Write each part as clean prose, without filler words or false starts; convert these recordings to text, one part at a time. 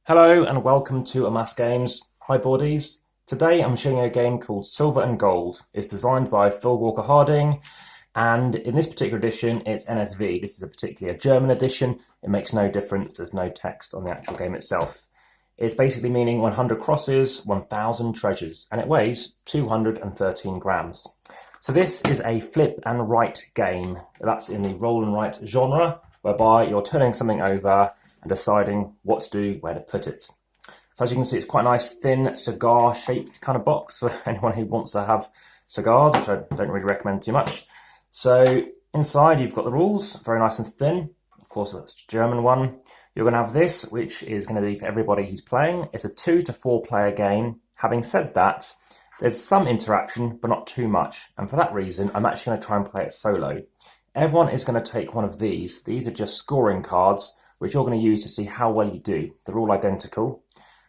Hello and welcome to Amass Games. Hi boardies. Today I'm showing you a game called Silver and Gold. It's designed by Phil Walker Harding, and in this particular edition it's NSV. This is particularly a German edition. It makes no difference, there's no text on the actual game itself. It's basically meaning 100 crosses, 1,000 treasures, and it weighs 213 grams. So this is a flip and write game. That's in the roll and write genre, whereby you're turning something over and deciding what to do, where to put it. So as you can see, it's quite a nice thin cigar-shaped kind of box for anyone who wants to have cigars, which I don't really recommend too much. So inside you've got the rules, very nice and thin. Of course, it's a German one. You're going to have this, which is going to be for everybody who's playing. It's a 2 to 4 player game. Having said that, there's some interaction, but not too much. And for that reason, I'm actually going to try and play it solo. Everyone is going to take one of these. These are just scoring cards, which you're going to use to see how well you do. They're all identical.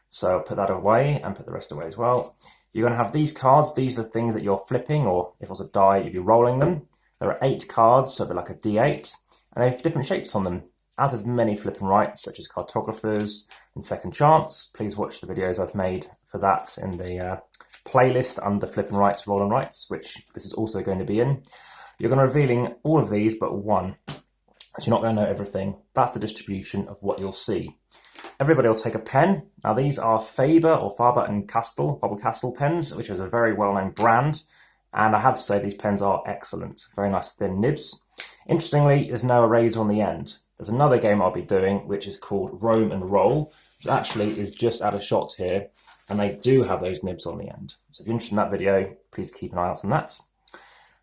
So I'll put that away and put the rest away as well. You're going to have these cards. These are the things that you're flipping, or if it was a die, you'd be rolling them. There are 8 cards, so they're like a D8, and they have different shapes on them, as with many flip and writes, such as cartographers and second chance. Please watch the videos I've made for that in the playlist under flip and writes, roll and writes, which this is also going to be in. You're going to be revealing all of these but one. So you're not going to know everything. That's the distribution of what you'll see. Everybody will take a pen. Now these are Faber and Castell, Faber-Castell pens, which is a very well-known brand. And I have to say these pens are excellent. Very nice thin nibs. Interestingly, there's no eraser on the end. There's another game I'll be doing, which is called Roam and Roll, which actually is just out of shots here. And they do have those nibs on the end. So if you're interested in that video, please keep an eye out on that.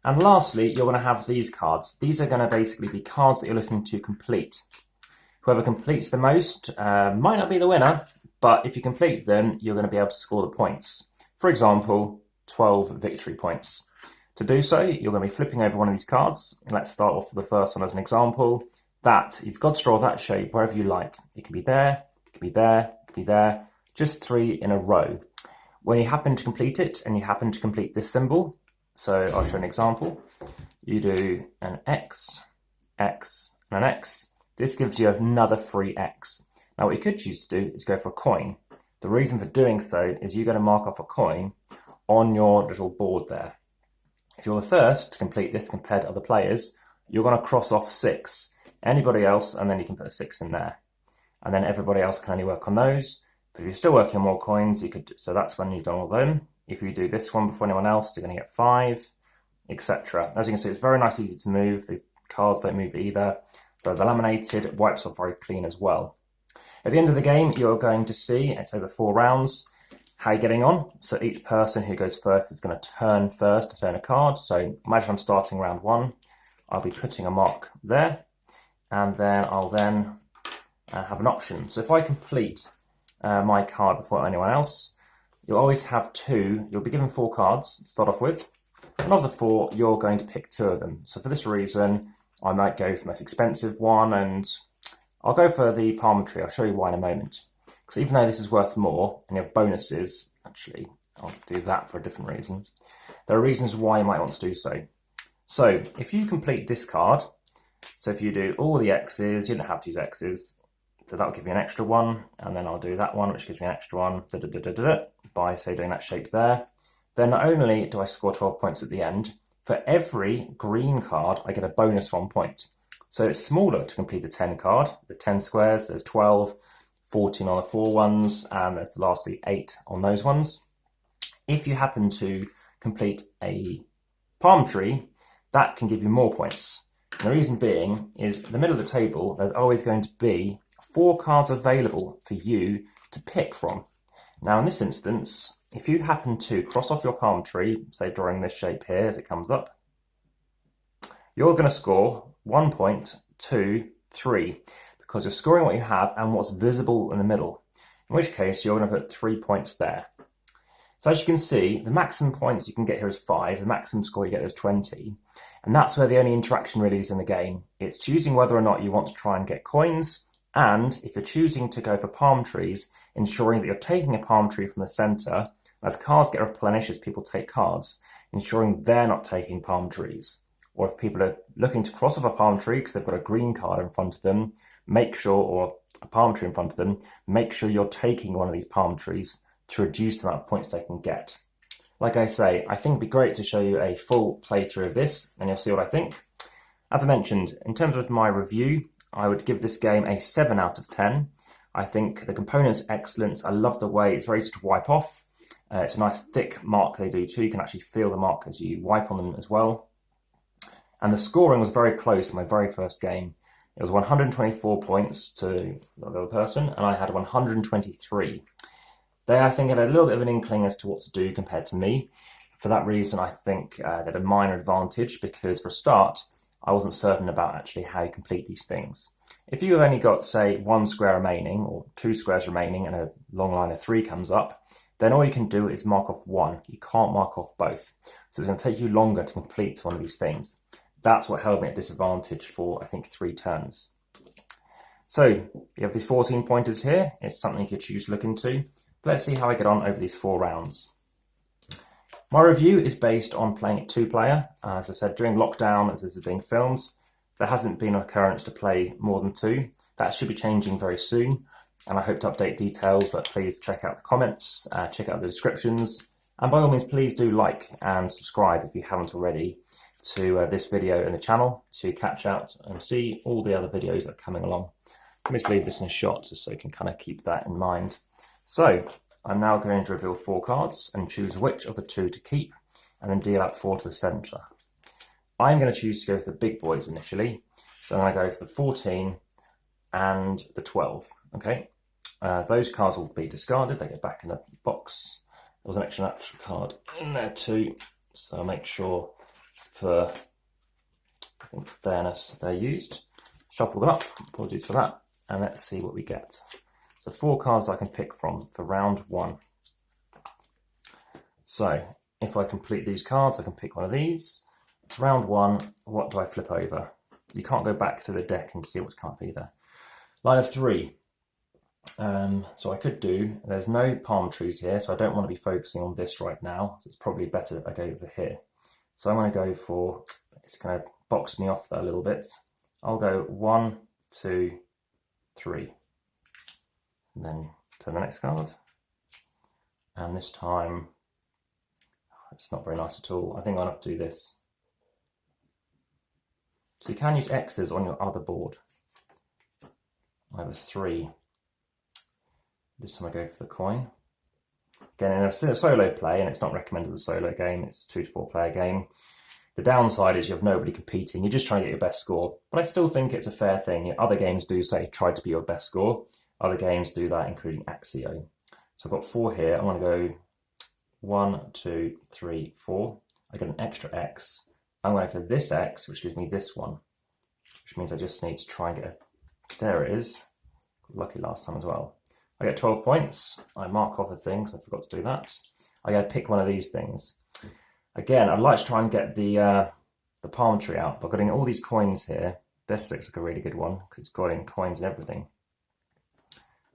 And lastly, you're going to have these cards. These are going to basically be cards that you're looking to complete. Whoever completes the most might not be the winner, but if you complete them, you're going to be able to score the points. For example, 12 victory points. To do so, you're going to be flipping over one of these cards. Let's start off with the first one as an example. That, you've got to draw that shape wherever you like. It can be there, it can be there, it can be there. Just 3 in a row. When you happen to complete it, and you happen to complete this symbol, so I'll show an example. You do an X, X, and an X. This gives you another free X. Now what you could choose to do is go for a coin. The reason for doing so is you're going to mark off a coin on your little board there. If you're the first to complete this compared to other players, you're going to cross off 6. Anybody else, and then you can put a 6 in there. And then everybody else can only work on those. But if you're still working on more coins, you could. So that's when you've done all of them. If you do this one before anyone else, you're going to get 5, etc. As you can see, it's very nice, easy to move. The cards don't move either. So they're laminated, it wipes off very clean as well. At the end of the game, you're going to see, it's over 4 rounds, how you're getting on. So each person who goes first is going to turn first to turn a card. So imagine I'm starting round 1. I'll be putting a mark there, and then I'll have an option. So if I complete my card before anyone else, you'll always have 2. You'll be given 4 cards to start off with. And of the 4, you're going to pick 2 of them. So for this reason, I might go for the most expensive one, and I'll go for the palm tree. I'll show you why in a moment. Because even though this is worth more, and you have bonuses, actually, I'll do that for a different reason. There are reasons why you might want to do so. So if you complete this card, so if you do all the X's, you don't have to use X's, so that'll give you an extra one, and then I'll do that one, which gives me an extra one, by, say, doing that shape there. Then not only do I score 12 points at the end, for every green card, I get a bonus 1 point. So it's smaller to complete a 10 card. There's 10 squares, there's 12, 14 on the 4 ones, and there's lastly 8 on those ones. If you happen to complete a palm tree, that can give you more points. And the reason being is in the middle of the table, there's always going to be 4 cards available for you to pick from. Now in this instance, if you happen to cross off your palm tree, say drawing this shape here as it comes up, you're going to score 1 point, 2, 3, because you're scoring what you have and what's visible in the middle, in which case you're going to put 3 points there. So as you can see, the maximum points you can get here is 5, the maximum score you get is 20, and that's where the only interaction really is in the game. It's choosing whether or not you want to try and get coins, and if you're choosing to go for palm trees, ensuring that you're taking a palm tree from the centre, as cards get replenished as people take cards, ensuring they're not taking palm trees. Or if people are looking to cross off a palm tree because they've got a green card in front of them, make sure, or a palm tree in front of them, make sure you're taking one of these palm trees to reduce the amount of points they can get. Like I say, I think it'd be great to show you a full playthrough of this, and you'll see what I think. As I mentioned, in terms of my review, I would give this game a 7 out of 10. I think the components are excellent. I love the way it's very easy to wipe off. It's a nice thick mark they do too. You can actually feel the mark as you wipe on them as well. And the scoring was very close in my very first game. It was 124 points to the other person, and I had 123. They, I think, had a little bit of an inkling as to what to do compared to me. For that reason, I think they had a minor advantage because, for a start, I wasn't certain about actually how you complete these things. If you've only got, say, 1 square remaining or 2 squares remaining and a long line of 3 comes up, then all you can do is mark off 1. You can't mark off both. So it's going to take you longer to complete one of these things. That's what held me at disadvantage for, I think, 3 turns. So you have these 14 pointers here. It's something you could choose to look into. Let's see how I get on over these 4 rounds. My review is based on playing it 2-player. As I said, during lockdown, as this is being filmed, there hasn't been an occurrence to play more than 2. That should be changing very soon, and I hope to update details, but please check out the comments, check out the descriptions, and by all means, please do like and subscribe if you haven't already to this video and the channel to catch out and see all the other videos that are coming along. Let me just leave this in a shot just so you can kind of keep that in mind. So I'm now going to reveal 4 cards and choose which of the 2 to keep and then deal out 4 to the centre. I'm going to choose to go for the big boys initially. So I'm going to go for the 14 and the 12. Okay, those cards will be discarded. They go back in the box. There was an extra card in there too. So I'll make sure for, I think, fairness they're used. Shuffle them up. Apologies for that. And let's see what we get. So 4 cards I can pick from for round 1. So if I complete these cards, I can pick one of these. It's round 1. What do I flip over? You can't go back through the deck and see what's come up either. Line of 3. So I could do, there's no palm trees here, so I don't want to be focusing on this right now. So it's probably better if I go over here. So I'm going to go for, it's going to box me off there a little bit. I'll go 1, 2, 3. And then turn the next card. And this time, it's not very nice at all. I think I'll have to do this. So you can use X's on your other board. I have a 3. This time I go for the coin. Again, in a solo play, and it's not recommended as a solo game, it's a 2 to 4 player game. The downside is you have nobody competing. You're just trying to get your best score. But I still think it's a fair thing. Other games do say try to be your best score. Other games do that, including Axio. So I've got 4 here. I want to go 1, 2, 3, 4. I get an extra X. I'm going for this X, which gives me this one, which means I just need to try and get a, there it is. Lucky last time as well. I get 12 points. I mark off a thing because I forgot to do that. I got to pick one of these things. Again, I'd like to try and get the palm tree out, but getting all these coins here, this looks like a really good one because it's got in coins and everything.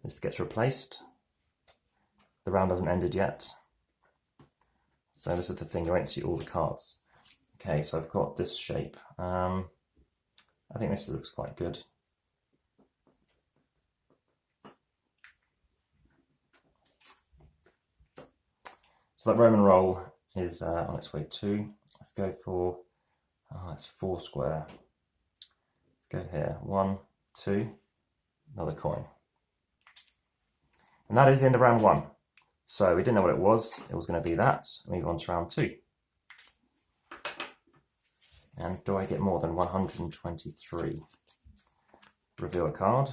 This gets replaced. The round hasn't ended yet. So this is the thing, you won't see all the cards. Okay, so I've got this shape. I think this looks quite good. So that Roman roll is on its way too. Let's go for, it's 4 square. Let's go here, 1, 2, another coin. And that is the end of round 1. So we didn't know what it was going to be that. Move on to round 2. And do I get more than 123? Reveal a card.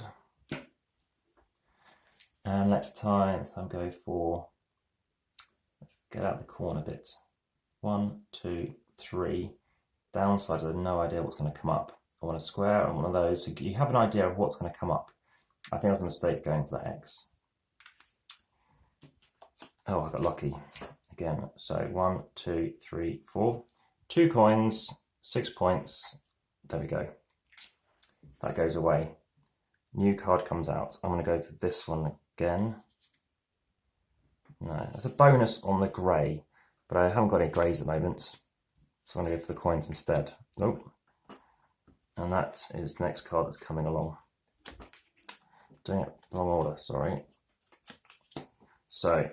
And let's go for, let's get out the corner a bit. 1, 2, 3. Downside, I have no idea what's going to come up. I want a square and one of those. So you have an idea of what's going to come up. I think I was a mistake going for that X. Oh, I got lucky again. So 1, 2, 3, 4. 2 coins, 6 points. There we go. That goes away. New card comes out. I'm going to go for this one again. No, there's a bonus on the grey, but I haven't got any greys at the moment. So I'm going to go for the coins instead. Nope. And that is the next card that's coming along. doing it the wrong order, sorry. So,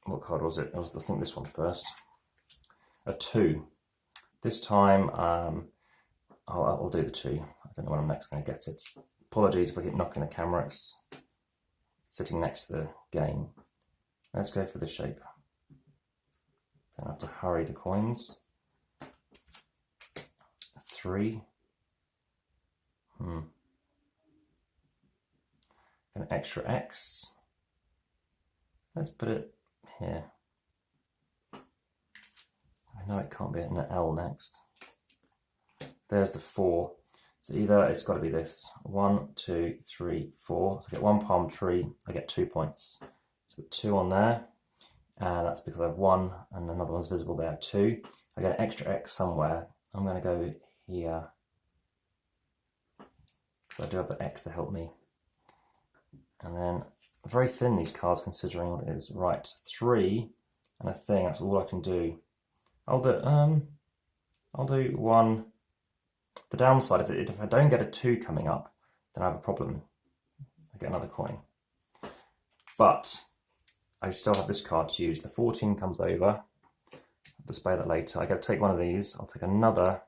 what card was it? It was, I think, this one first. A 2. This time, I'll do the 2. I don't know when I'm next going to get it. Apologies if I keep knocking the camera. It's sitting next to the game. Let's go for the shape. Don't have to hurry the coins. 3. An extra X. Let's put it here. I know it can't be an L next. There's the 4. So either it's got to be this. 1, 2, 3, 4. So I get 1 palm tree, I get 2 points. So put 2 on there. And that's because I have 1 and another one's visible there, 2. I get an extra X somewhere. I'm going to go here. Because I do have the X to help me. And then very thin, these cards, considering what it is. Right, 3 and a thing, that's all I can do. I'll do 1. The downside, if I don't get a 2 coming up, then I have a problem. I get another coin. But I still have this card to use. The 14 comes over. I'll display that later. I get to take one of these. I'll take another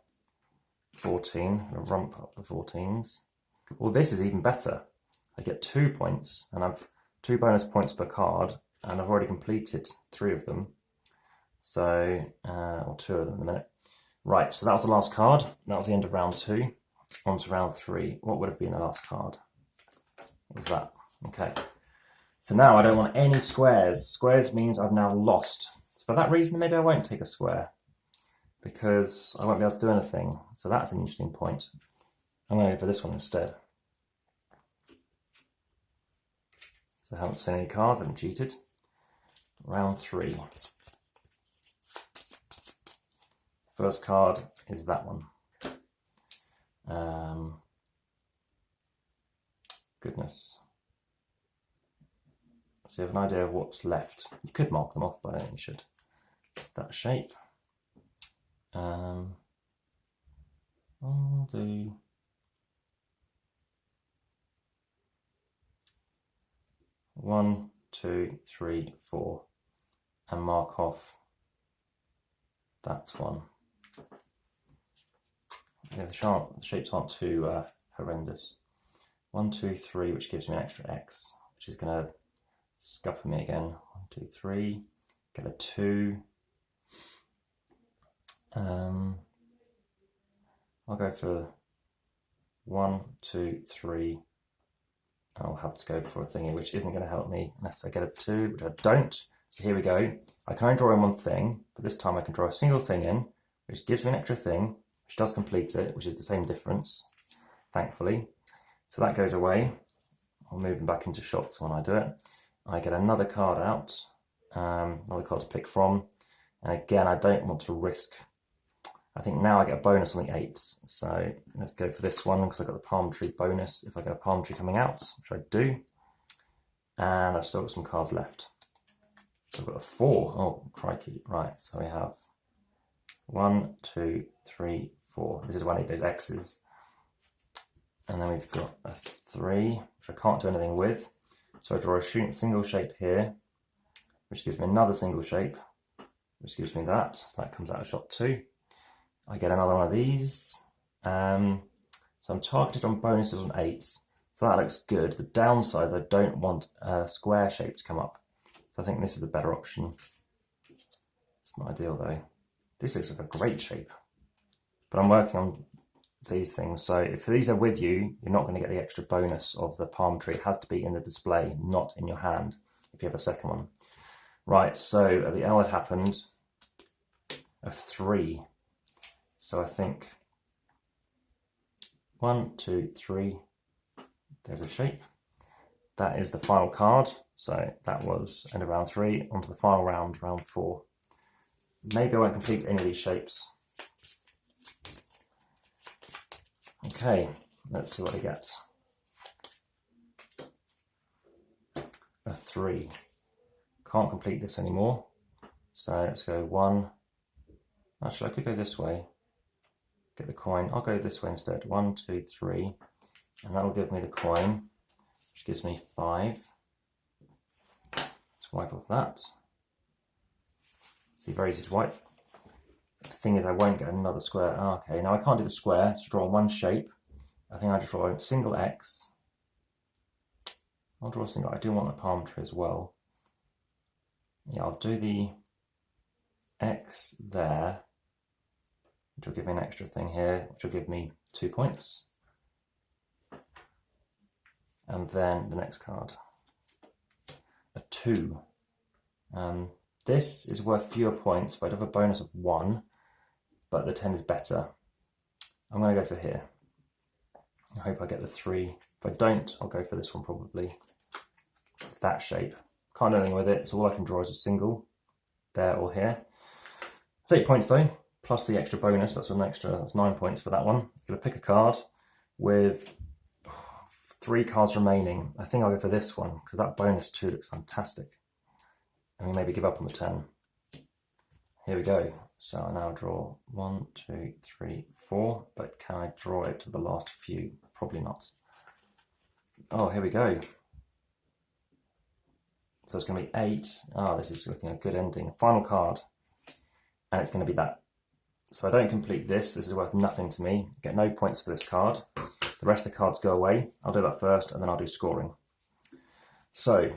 14. I'll rump up the 14s. Well, this is even better. I get 2 points, and I've 2 bonus points per card, and I've already completed 3 of them. So, or 2 of them in a minute. Right, so that was the last card. That was the end of round 2. On to round 3. What would have been the last card? What was that? Okay. So now I don't want any squares. Squares means I've now lost. So for that reason, maybe I won't take a square, because I won't be able to do anything. So that's an interesting point. I'm going to go for this one instead. So I haven't seen any cards, I haven't cheated. Round 3. First card is that one. Goodness. So you have an idea of what's left. You could mark them off, but I don't think you should. That shape. I'll do 1, 2, 3, 4, and mark off. That's 1. Yeah, the shapes aren't too horrendous. 1, 2, 3, which gives me an extra X, which is going to scupper me again. 1, 2, 3, get a 2. I'll go for 1, 2, 3. I'll have to go for a thingy which isn't going to help me unless I get a 2, which I don't. So here we go. I can only draw in one thing, but this time I can draw a single thing in, which gives me an extra thing, which does complete it, which is the same difference, thankfully. So that goes away. I'll move them back into shots when I do it. I get another card out, another card to pick from. And again, I don't want to risk. I think now I get a bonus on the 8s. So let's go for this one because I've got the palm tree bonus if I get a palm tree coming out, which I do. And I've still got some cards left. So I've got a 4. Oh, crikey. Right, so we have 1, 2, 3, 4. This is when I need those X's. And then we've got a 3, which I can't do anything with. So I draw a single shape here, which gives me another single shape, which gives me that. So that comes out of shot 2. I get another one of these. So I'm targeted on bonuses on 8s. So that looks good. The downside is I don't want a square shape to come up. So I think this is the better option. It's not ideal though. This looks like a great shape. But I'm working on these things. So if these are with you, you're not going to get the extra bonus of the palm tree. It has to be in the display, not in your hand, if you have a second one. Right, so at the L had happened a 3. So I think 1, 2, 3, there's a shape. That is the final card. So that was end of round 3, on to the final round, round 4. Maybe I won't complete any of these shapes. Okay, let's see what I get. A 3. Can't complete this anymore. So let's go 1. Actually, I could go this way. Get the coin. I'll go this way instead. 1, 2, 3. And that'll give me the coin. which gives me 5. Let's wipe off that. See, very easy to wipe. The thing is, I won't get another square. Oh, okay, now I can't do the square, so draw one shape. I think I just draw a single X. I'll draw a single. I do want the palm tree as well. Yeah, I'll do the X there, which will give me an extra thing here, which will give me 2 points. And then the next card, a 2. This is worth fewer points, but I'd have a bonus of 1, but the 10 is better. I'm going to go for here. I hope I get the 3. If I don't, I'll go for this one probably. It's that shape. Can't do anything with it, so all I can draw is a single, there or here. It's 8 points though, plus the extra bonus, that's 9 points for that one. I'm going to pick a card with 3 cards remaining. I think I'll go for this one, because that bonus 2 looks fantastic. And we maybe give up on the 10. Here we go. So I now draw 1, 2, 3, 4, but can I draw it to the last few? Probably not. Oh, here we go. So it's going to be 8. Oh, this is looking a good ending. Final card. And it's going to be that. So I don't complete this. This is worth nothing to me. Get no points for this card. The rest of the cards go away. I'll do that first, and then I'll do scoring. So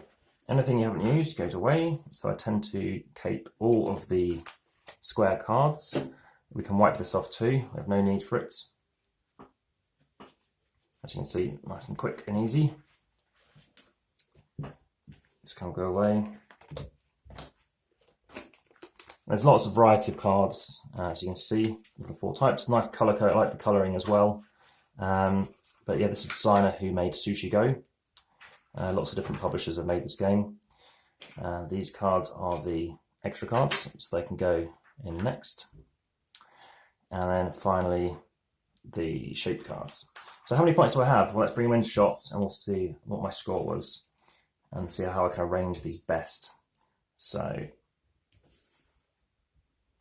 anything you haven't used goes away. So I tend to keep all of the square cards. We can wipe this off too. We have no need for it. As you can see, nice and quick and easy. This can go away. There's lots of variety of cards, as you can see, with the 4 types. Nice colour code, I like the colouring as well. But yeah, this is a designer who made Sushi Go. Lots of different publishers have made this game. These cards are the extra cards, so they can go in next. And then finally, the shape cards. So how many points do I have? Well, let's bring them into shots and we'll see what my score was and see how I can arrange these best. So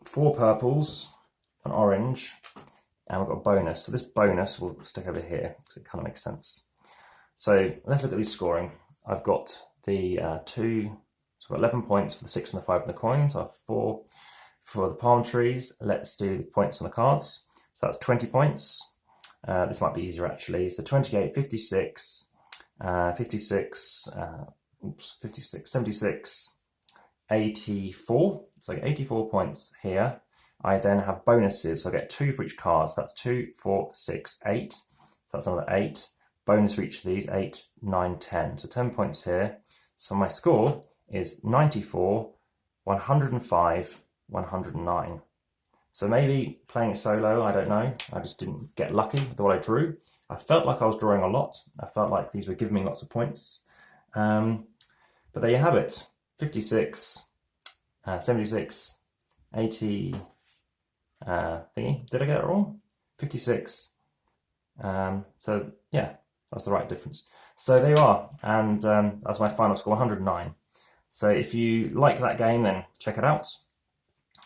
4 purples, an orange, and we've got a bonus. So this bonus will stick over here because it kind of makes sense. So let's look at these scoring. I've got the 2, so I've got 11 points for the 6 and the 5 and the coins. I have 4 for the palm trees. Let's do the points on the cards. So that's 20 points. This might be easier actually. So 28, 56, 56, 76, 84. So I get 84 points here. I then have bonuses. So I get 2 for each card. So that's 2, 4, 6, 8. So that's another 8. Bonus for each of these, 8, 9, 10. So 10 points here. So my score is 94, 105, 109. So maybe playing it solo, I don't know. I just didn't get lucky with what I drew. I felt like I was drawing a lot. I felt like these were giving me lots of points. But there you have it. 56, 76, 80, thingy. Did I get it wrong? 56. So yeah, that's the right difference. So there you are. And that's my final score, 109. So if you like that game, then check it out.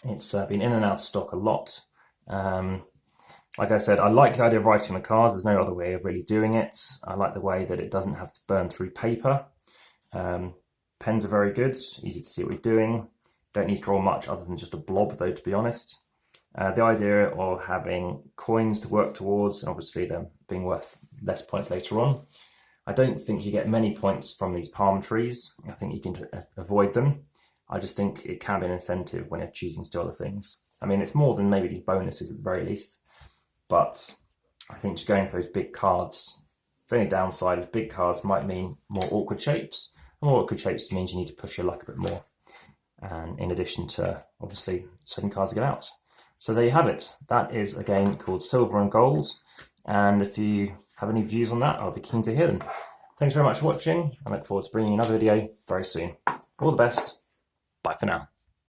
It's been in and out of stock a lot. Like I said, I like the idea of writing the cards. There's no other way of really doing it. I like the way that it doesn't have to burn through paper. Pens are very good, easy to see what you're doing. Don't need to draw much other than just a blob though, to be honest. The idea of having coins to work towards, and obviously them being worth less points later on. I don't think you get many points from these palm trees. I think you can avoid them. I just think it can be an incentive when you're choosing to do other things. I mean, it's more than maybe these bonuses at the very least, but I think just going for those big cards, the only downside is big cards might mean more awkward shapes. More awkward shapes means you need to push your luck a bit more. And in addition to, obviously, certain cards to get out. So there you have it. That is a game called Silver and Gold. And if you have any views on that, I'll be keen to hear them. Thanks very much for watching. I look forward to bringing you another video very soon. All the best. Bye for now.